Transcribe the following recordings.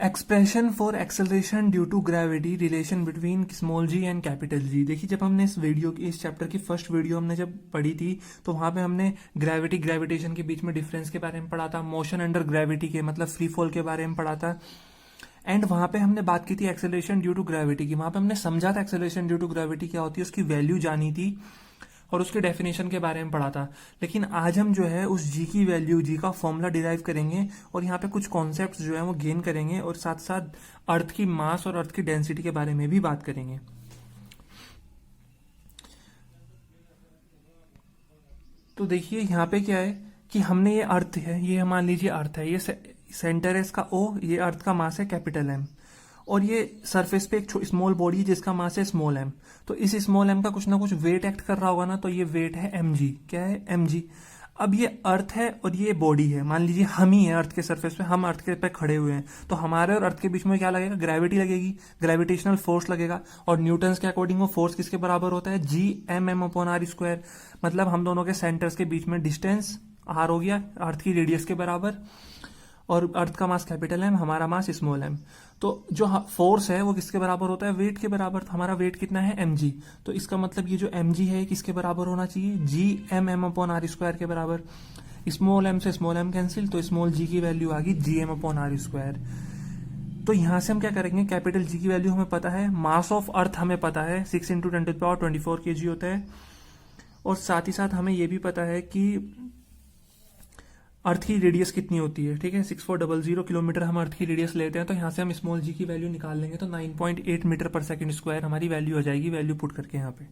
Expression for acceleration due to gravity relation between small g and capital G. देखिए, जब हमने इस chapter की फर्स्ट वीडियो हमने जब पढ़ी थी तो वहां पे हमने ग्रेविटेशन के बीच में डिफरेंस के बारे में पढ़ा था, मोशन अंडर ग्रेविटी के मतलब फ्री फॉल के बारे में पढ़ा था। एंड वहां पे हमने बात की थी एक्सेलरेशन ड्यू टू ग्रेविटी की। वहां पे हमने समझा था एक्सेलरेशन ड्यू टू ग्रेविटी क्या होती है, उसकी वैल्यू जानी थी और उसके डेफिनेशन के बारे में पढ़ा था। लेकिन आज हम जो है उस जी की वैल्यू, जी का फॉर्मूला डिराइव करेंगे और यहाँ पे कुछ कॉन्सेप्ट्स जो है वो गेन करेंगे और साथ साथ अर्थ की मास और अर्थ की डेंसिटी के बारे में भी बात करेंगे। तो देखिए यहाँ पे क्या है कि हमने ये अर्थ है, ये मान लीजिए अर्थ है, ये सेंटर है इसका ओ, ये अर्थ का मास है कैपिटल एम, और ये सरफेस पे एक स्मॉल बॉडी है जिसका मास है स्मॉल एम। तो इस स्मॉल एम का कुछ ना कुछ वेट एक्ट कर रहा होगा ना, तो ये वेट है एम जी। क्या है? M g. अब ये अर्थ है और ये बॉडी है, मान लीजिए हम ही है अर्थ के सरफेस पे, हम अर्थ के पे खड़े हुए हैं, तो हमारे और अर्थ के बीच में क्या लगेगा? ग्रेविटी लगेगी, ग्रेविटेशनल फोर्स लगेगा। और न्यूटन्स के अकॉर्डिंग वो फोर्स किसके बराबर होता है? G M m upon R square. मतलब हम दोनों के सेंटर्स के बीच में डिस्टेंस आर हो गया अर्थ की रेडियस के बराबर, और अर्थ का मास कैपिटल एम, हमारा मास स्मॉल एम। तो जो फोर्स है वो किसके बराबर होता है? वेट के बराबर। तो हमारा वेट कितना है? M g. तो इसका मतलब ये जो एम जी है किसके बराबर होना चाहिए? G M m upon R square के बराबर। स्मॉल एम से स्मॉल एम कैंसिल, तो स्मॉल जी की वैल्यू आ गई G M upon R square. तो यहां से हम क्या करेंगे? कैपिटल जी की वैल्यू हमें पता है, मास ऑफ अर्थ हमें पता है 6 इंटू 10⁻24 kg होता है, और साथ ही साथ हमें यह भी पता है कि अर्थ की रेडियस कितनी होती है। ठीक है, 6400 किलोमीटर हम अर्थ की रेडियस लेते हैं, तो यहाँ से हम स्मॉल जी की वैल्यू निकाल लेंगे, तो 9.8 मीटर पर सेकंड स्क्वायर हमारी वैल्यू हो जाएगी, वैल्यू पुट करके यहाँ पे।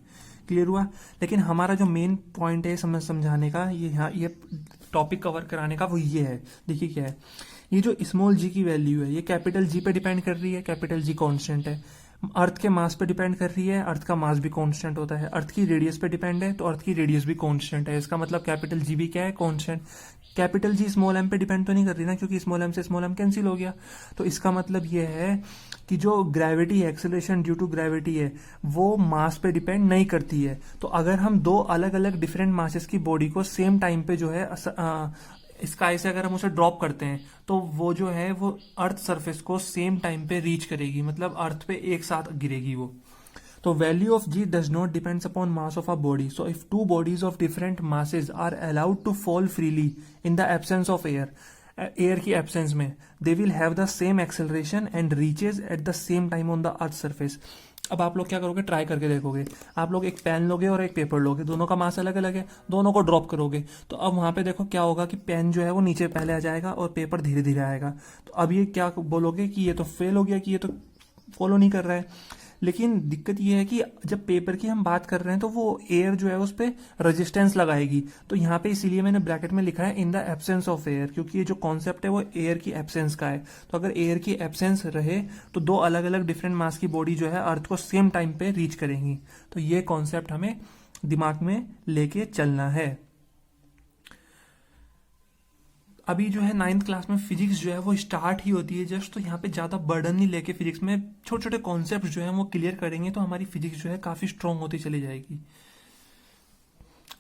क्लियर हुआ? लेकिन हमारा जो मेन पॉइंट है समझाने का, ये टॉपिक कवर कराने का, वो ये है। देखिए क्या है, ये जो स्मॉल जी की वैल्यू है ये कैपिटल जी पे डिपेंड कर रही है। कैपिटल जी कॉन्स्टेंट है। अर्थ के मास पे डिपेंड कर रही है, अर्थ का मास भी कांस्टेंट होता है। अर्थ की रेडियस पे डिपेंड है, तो अर्थ की रेडियस भी कांस्टेंट है। इसका मतलब कैपिटल जी भी क्या है? Constant. Capital G small m पे डिपेंड तो नहीं कर रही ना, क्योंकि स्मॉल एम से स्मॉल एम कैंसिल हो गया। तो इसका मतलब ये है कि जो ग्रेविटी है, एक्सेलरेशन ड्यू टू ग्रेविटी है, वो मास पे डिपेंड नहीं करती है। तो अगर हम दो अलग अलग डिफरेंट मासेस की बॉडी को सेम टाइम पे जो है स्काई से अगर हम उसे ड्रॉप करते हैं, तो वो जो है वो अर्थ सरफेस को सेम टाइम पे रीच करेगी, मतलब अर्थ पे एक साथ गिरेगी वो। तो value of g does not depends upon mass of a body. So if two bodies of different masses are allowed to fall freely in the absence of air, air की absence में, they will have the same acceleration and reaches at the same time on the earth surface. अब आप लोग क्या करोगे? Try करके देखोगे। आप लोग एक पेन लोगे और एक पेपर लोगे, दोनों का मास अलग अलग है, दोनों को ड्रॉप करोगे, तो अब वहां पे देखो क्या होगा कि पेन जो है वो नीचे पहले आ जाएगा और पेपर धीरे धीरे आएगा। तो अब ये क्या बोलोगे कि ये तो फेल हो गया, कि ये तो फॉलो नहीं कर रहा है। लेकिन दिक्कत ये है कि जब पेपर की हम बात कर रहे हैं तो वो एयर जो है उस पर रेजिस्टेंस लगाएगी। तो यहाँ पे इसीलिए मैंने ब्रैकेट में लिखा है इन द एब्सेंस ऑफ एयर, क्योंकि ये जो कॉन्सेप्ट है वो एयर की एब्सेंस का है। तो अगर एयर की एब्सेंस रहे तो दो अलग अलग डिफरेंट मास की बॉडी जो है अर्थ को सेम टाइम पे रीच करेंगी। तो ये कॉन्सेप्ट हमें दिमाग में लेके चलना है। अभी जो है 9th क्लास में फिजिक्स जो है वो स्टार्ट ही होती है जस्ट, तो यहाँ पे ज्यादा बर्डन नहीं लेके फिजिक्स में छोटे छोटे कॉन्सेप्ट जो है वो क्लियर करेंगे, तो हमारी फिजिक्स जो है काफी स्ट्रांग होती चली जाएगी।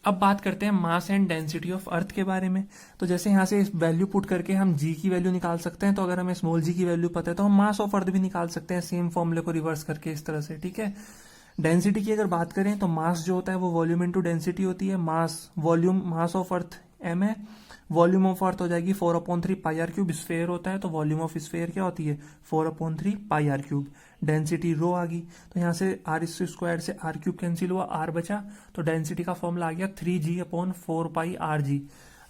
अब बात करते हैं mass and density of earth के बारे में। तो जैसे यहाँ से वैल्यू पुट करके हम जी की वैल्यू निकाल सकते हैं, तो अगर हमें स्मॉल जी की वैल्यू पता है तो हम मास ऑफ अर्थ भी निकाल सकते हैं सेम फॉर्मूले को रिवर्स करके, इस तरह से। ठीक है, डेंसिटी की अगर बात करें तो मास जो होता है वो वॉल्यूम इंटू डेंसिटी होती है। मास ऑफ अर्थ एम है, वॉल्यूम ऑफ अर्थ हो जाएगी 4/3 पाई आर क्यूब। स्फेयर होता है तो वॉल्यूम ऑफ स्फेयर क्या होती है? 4/3 पाई आर क्यूब। डेंसिटी रो आ गई, तो यहाँ से आर स्क्वायर से आर क्यूब कैंसिल हुआ, आर बचा, तो डेंसिटी का फॉर्मूला आ गया 3g/4 पाई आर जी।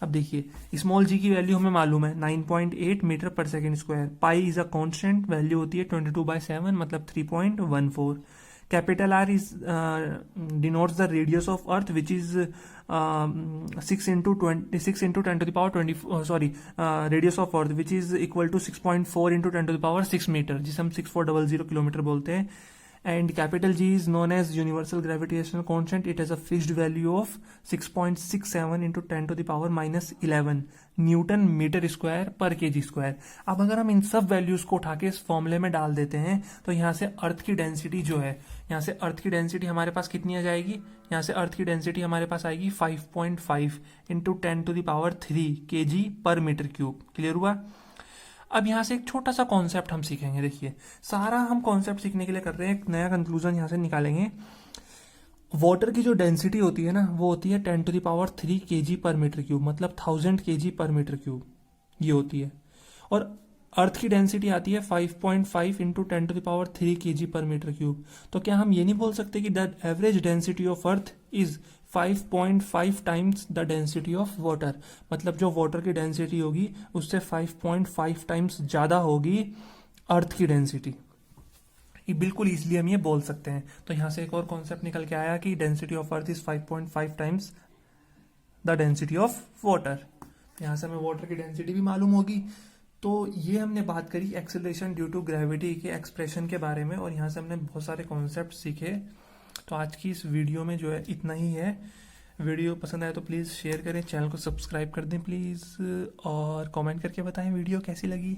अब देखिए स्मॉल जी की वैल्यू हमें मालूम है 9.8 metre per second square. Pi is a constant, value होती है 22/7 मतलब 3.14। Capital R is denotes the radius of earth which is 6 into 10 to the power 20 radius of earth which is equal to 6.4 into 10 to the power 6 metre, जिसे हम 6400 kilometre बोलते हैं। And capital G is known as universal gravitational constant. It has a fixed value of 6.67 into 10 to the power -11 newton metre square per kg square. अब अगर हम इन सब values को उठा के इस फॉर्मूले में डाल देते हैं, तो यहाँ से अर्थ की डेंसिटी जो है, यहाँ से अर्थ की डेंसिटी हमारे पास कितनी आ जाएगी? यहाँ से अर्थ की डेंसिटी हमारे पास आएगी 5.5 into 10 to the power 3 kg पर मीटर क्यूब। क्लियर हुआ? अब यहाँ से एक छोटा सा कॉन्सेप्ट हम सीखेंगे। देखिए, सारा हम कॉन्सेप्ट सीखने के लिए कर रहे हैं, एक नया कंक्लूजन यहाँ से निकालेंगे। वाटर की जो डेंसिटी होती है ना, वो होती है 10⁻³ kg पर मीटर क्यूब, मतलब 1000 kg पर मीटर क्यूब ये होती है। और अर्थ की डेंसिटी आती है 5.5 इंटू 10⁻³ kg पर मीटर क्यूब। तो क्या हम ये नहीं बोल सकते कि the average density of earth is 5.5 times the density of water, मतलब जो वाटर की डेंसिटी होगी उससे 5.5 टाइम्स ज़्यादा होगी अर्थ की डेंसिटी। ये बिल्कुल ईजिली हम ये बोल सकते हैं। तो यहाँ से एक और कॉन्सेप्ट निकल के आया कि density of earth is 5.5 times the density of water. यहाँ से हमें वाटर की डेंसिटी भी मालूम होगी। तो ये हमने बात करी एक्सेलरेशन ड्यू टू ग्रेविटी के एक्सप्रेशन के बारे में, और यहाँ से हमने बहुत सारे कॉन्सेप्ट सीखे। तो आज की इस वीडियो में जो है इतना ही है। वीडियो पसंद आए तो प्लीज़ शेयर करें, चैनल को सब्सक्राइब कर दें प्लीज़, और कमेंट करके बताएं वीडियो कैसी लगी।